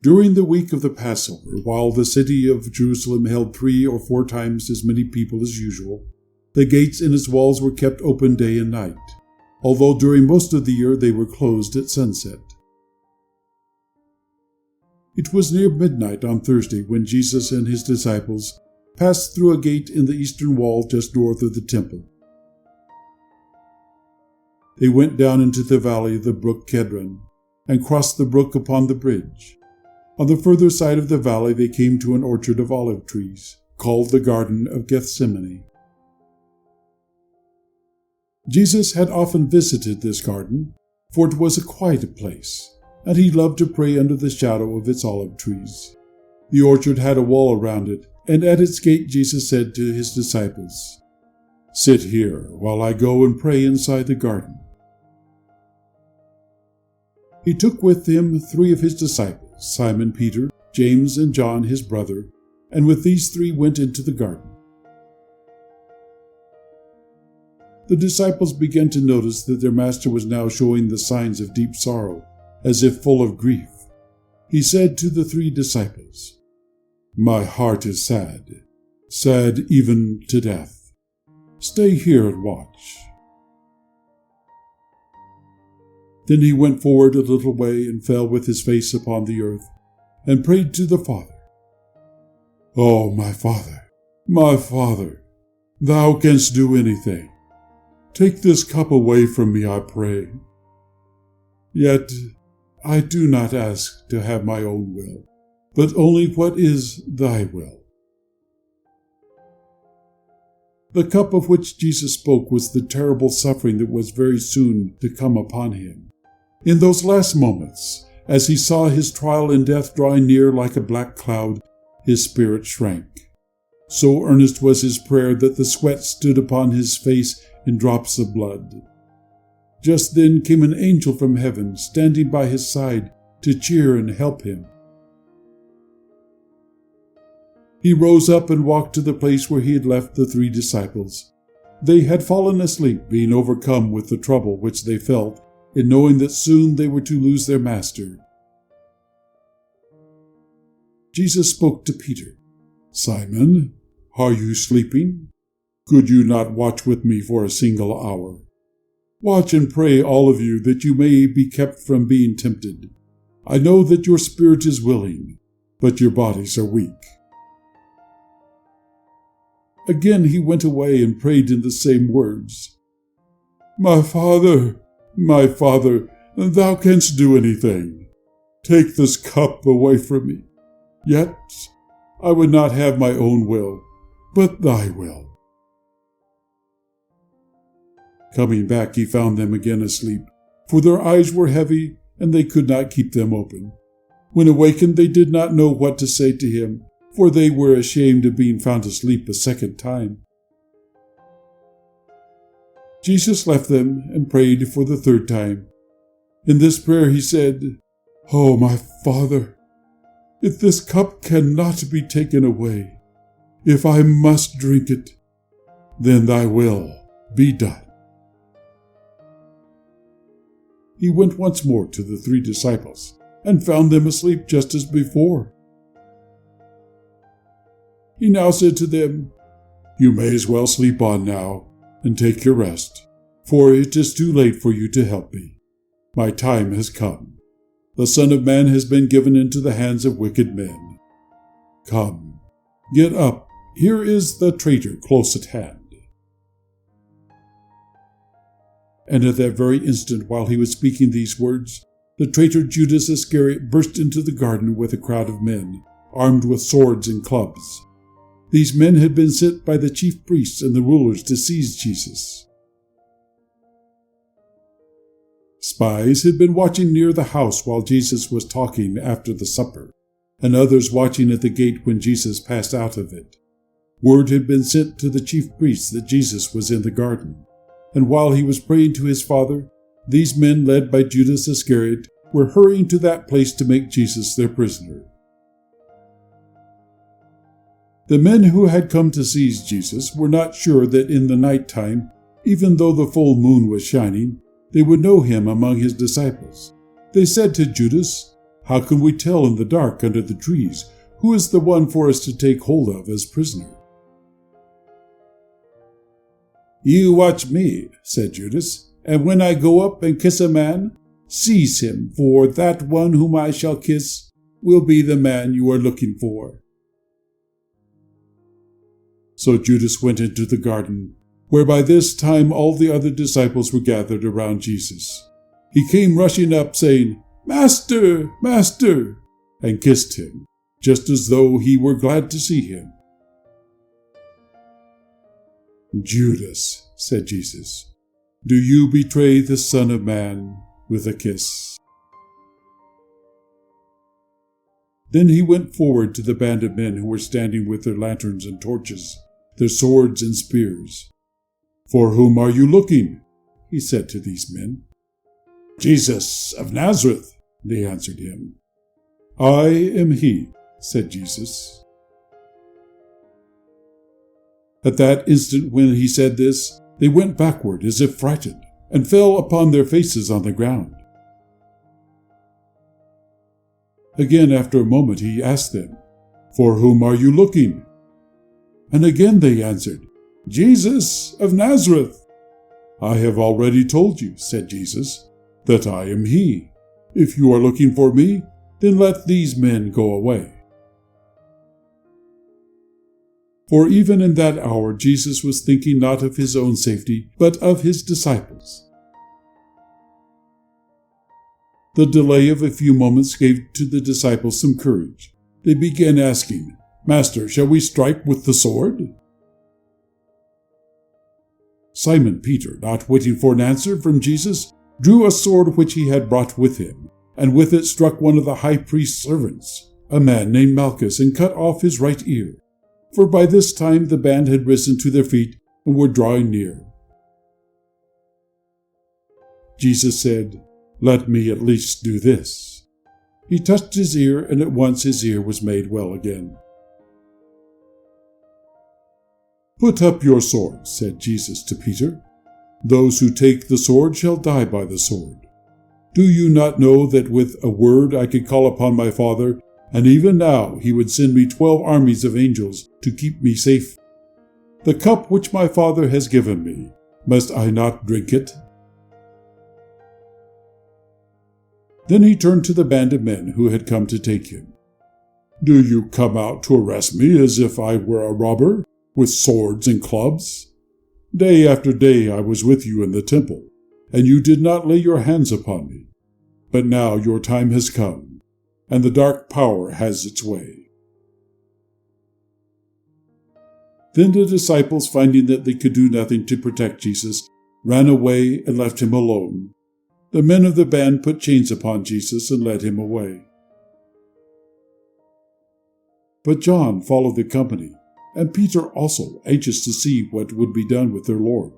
During the week of the Passover, while the city of Jerusalem held 3 or 4 times as many people as usual, the gates in its walls were kept open day and night, although during most of the year they were closed at sunset. It was near midnight on Thursday when Jesus and his disciples passed through a gate in the eastern wall just north of the temple. They went down into the valley of the brook Kedron and crossed the brook upon the bridge. On the further side of the valley they came to an orchard of olive trees, called the Garden of Gethsemane. Jesus had often visited this garden, for it was a quiet place, and he loved to pray under the shadow of its olive trees. The orchard had a wall around it, and at its gate Jesus said to his disciples, "Sit here while I go and pray inside the garden." He took with him 3 of his disciples, Simon Peter, James, and John his brother, and with these 3 went into the garden. The disciples began to notice that their master was now showing the signs of deep sorrow, as if full of grief. He said to the 3 disciples, "My heart is sad, sad even to death. Stay here and watch." Then he went forward a little way and fell with his face upon the earth and prayed to the Father. "Oh, my Father, thou canst do anything. Take this cup away from me, I pray. Yet I do not ask to have my own will, but only what is thy will." The cup of which Jesus spoke was the terrible suffering that was very soon to come upon him. In those last moments, as he saw his trial and death drawing near like a black cloud, his spirit shrank. So earnest was his prayer that the sweat stood upon his face in drops of blood. Just then came an angel from heaven, standing by his side to cheer and help him. He rose up and walked to the place where he had left the 3 disciples. They had fallen asleep, being overcome with the trouble which they felt in knowing that soon they were to lose their master. Jesus spoke to Peter, "Simon, are you sleeping? Could you not watch with me for a single hour? Watch and pray, all of you, that you may be kept from being tempted. I know that your spirit is willing, but your bodies are weak." Again he went away and prayed in the same words. My Father, thou canst do anything. Take this cup away from me. Yet I would not have my own will, but thy will." Coming back, he found them again asleep, for their eyes were heavy, and they could not keep them open. When awakened, they did not know what to say to him, for they were ashamed of being found asleep a second time. Jesus left them and prayed for the 3rd time. In this prayer he said, "Oh, my Father, if this cup cannot be taken away, if I must drink it, then thy will be done." He went once more to the 3 disciples and found them asleep just as before. He now said to them, "You may as well sleep on now and take your rest, for it is too late for you to help me. My time has come. The Son of Man has been given into the hands of wicked men. Come, get up. Here is the traitor close at hand." And at that very instant, while he was speaking these words, the traitor Judas Iscariot burst into the garden with a crowd of men, armed with swords and clubs. These men had been sent by the chief priests and the rulers to seize Jesus. Spies had been watching near the house while Jesus was talking after the supper, and others watching at the gate when Jesus passed out of it. Word had been sent to the chief priests that Jesus was in the garden, and while he was praying to his Father, these men, led by Judas Iscariot, were hurrying to that place to make Jesus their prisoner. The men who had come to seize Jesus were not sure that in the night time, even though the full moon was shining, they would know him among his disciples. They said to Judas, How can we tell in the dark under the trees who is the one for us to take hold of as prisoner?" "You watch me," said Judas, "and when I go up and kiss a man, seize him, for that one whom I shall kiss will be the man you are looking for." So Judas went into the garden, where by this time all the other disciples were gathered around Jesus. He came rushing up, saying, "Master, Master," and kissed him, just as though he were glad to see him. "Judas," said Jesus, "do you betray the Son of Man with a kiss?" Then he went forward to the band of men who were standing with their lanterns and torches, their swords and spears. "For whom are you looking?" he said to these men. "Jesus of Nazareth," they answered him. "I am he," said Jesus. At that instant when he said this, they went backward as if frightened, and fell upon their faces on the ground. Again after a moment he asked them, "For whom are you looking?" And again they answered, "Jesus of Nazareth." "I have already told you," said Jesus, "that I am he. If you are looking for me, then let these men go away." For even in that hour Jesus was thinking not of his own safety, but of his disciples. The delay of a few moments gave to the disciples some courage. They began asking, "Master, shall we strike with the sword?" Simon Peter, not waiting for an answer from Jesus, drew a sword which he had brought with him, and with it struck one of the high priest's servants, a man named Malchus, and cut off his right ear. For by this time the band had risen to their feet and were drawing near. Jesus said, "Let me at least do this." He touched his ear, and at once his ear was made well again. "Put up your sword," said Jesus to Peter. "Those who take the sword shall die by the sword. Do you not know that with a word I could call upon my Father, and even now he would send me 12 armies of angels to keep me safe? The cup which my Father has given me, must I not drink it?" Then he turned to the band of men who had come to take him. "Do you come out to arrest me as if I were a robber, with swords and clubs? Day after day I was with you in the temple, and you did not lay your hands upon me. But now your time has come, and the dark power has its way." Then the disciples, finding that they could do nothing to protect Jesus, ran away and left him alone. The men of the band put chains upon Jesus and led him away. But John followed the company, and Peter also, anxious to see what would be done with their Lord.